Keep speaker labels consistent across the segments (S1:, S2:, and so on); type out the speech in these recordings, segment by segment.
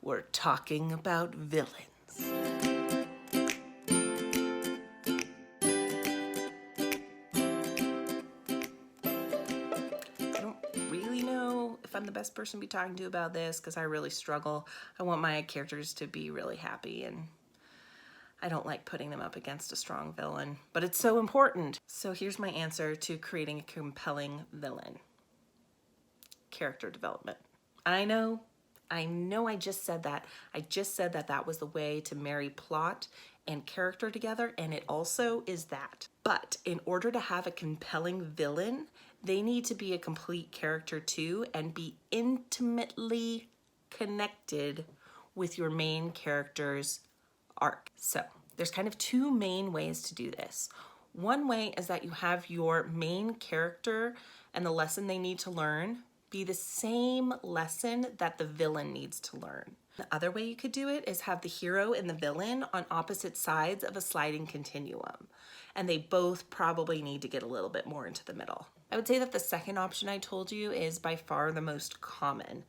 S1: We're talking about villains. I don't really know if I'm the best person to be talking to about this because I really struggle. I want my characters to be really happy, and I don't like putting them up against a strong villain, but it's so important. So here's my answer to creating a compelling villain. Character development. I know I just said that. I just said that that was the way to marry plot and character together, and it also is that. But in order to have a compelling villain, they need to be a complete character too and be intimately connected with your main character's arc. So there's kind of two main ways to do this. One way is that you have your main character and the lesson they need to learn be the same lesson that the villain needs to learn. The other way you could do it is have the hero and the villain on opposite sides of a sliding continuum, and they both probably need to get a little bit more into the middle. I would say that the second option I told you is by far the most common.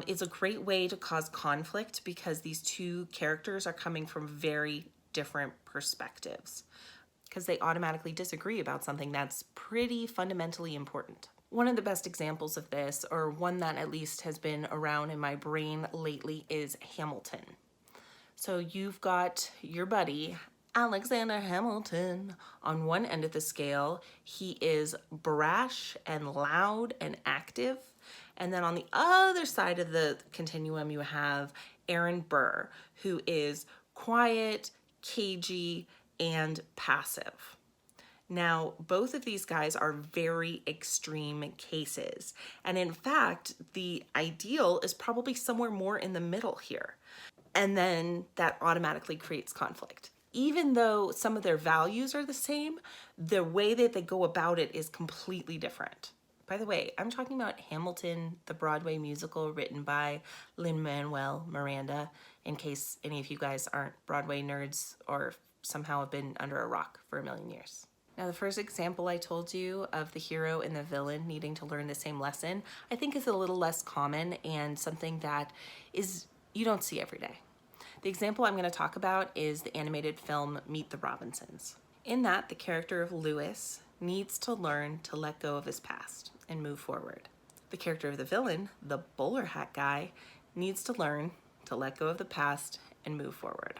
S1: It's a great way to cause conflict because these two characters are coming from very different perspectives because they automatically disagree about something that's pretty fundamentally important. One of the best examples of this, or one that at least has been around in my brain lately, is Hamilton. So you've got your buddy, Alexander Hamilton, on one end of the scale. He is brash and loud and active. And then on the other side of the continuum, you have Aaron Burr, who is quiet, cagey, and passive. Now, both of these guys are very extreme cases. And in fact, the ideal is probably somewhere more in the middle here. And then that automatically creates conflict. Even though some of their values are the same, the way that they go about it is completely different. By the way, I'm talking about Hamilton, the Broadway musical written by Lin-Manuel Miranda, in case any of you guys aren't Broadway nerds or somehow have been under a rock for a million years. Now, the first example I told you of the hero and the villain needing to learn the same lesson, I think is a little less common and something that you don't see every day. The example I'm going to talk about is the animated film Meet the Robinsons. In that, the character of Lewis needs to learn to let go of his past and move forward. The character of the villain, the bowler hat guy, needs to learn to let go of the past and move forward.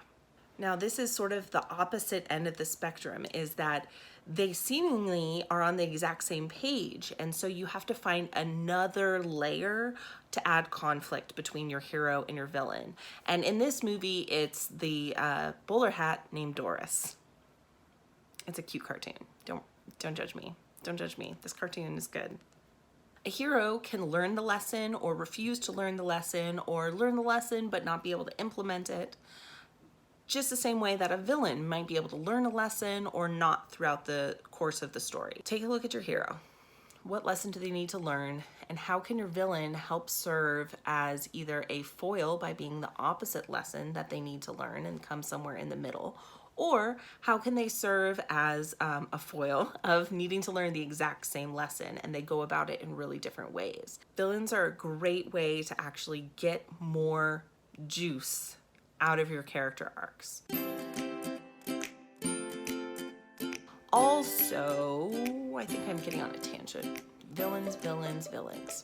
S1: Now, this is sort of the opposite end of the spectrum, is that they seemingly are on the exact same page. And so you have to find another layer to add conflict between your hero and your villain. And in this movie, it's the bowler hat named Doris. It's a cute cartoon. Don't judge me. Don't judge me. This cartoon is good. A hero can learn the lesson or refuse to learn the lesson, or learn the lesson but not be able to implement it. Just the same way that a villain might be able to learn a lesson or not throughout the course of the story. Take a look at your hero. What lesson do they need to learn, and how can your villain help serve as either a foil by being the opposite lesson that they need to learn and come somewhere in the middle, or how can they serve as a foil of needing to learn the exact same lesson and they go about it in really different ways. Villains are a great way to actually get more juice out of your character arcs. Also, I think I'm getting on a tangent. Villains, villains, villains.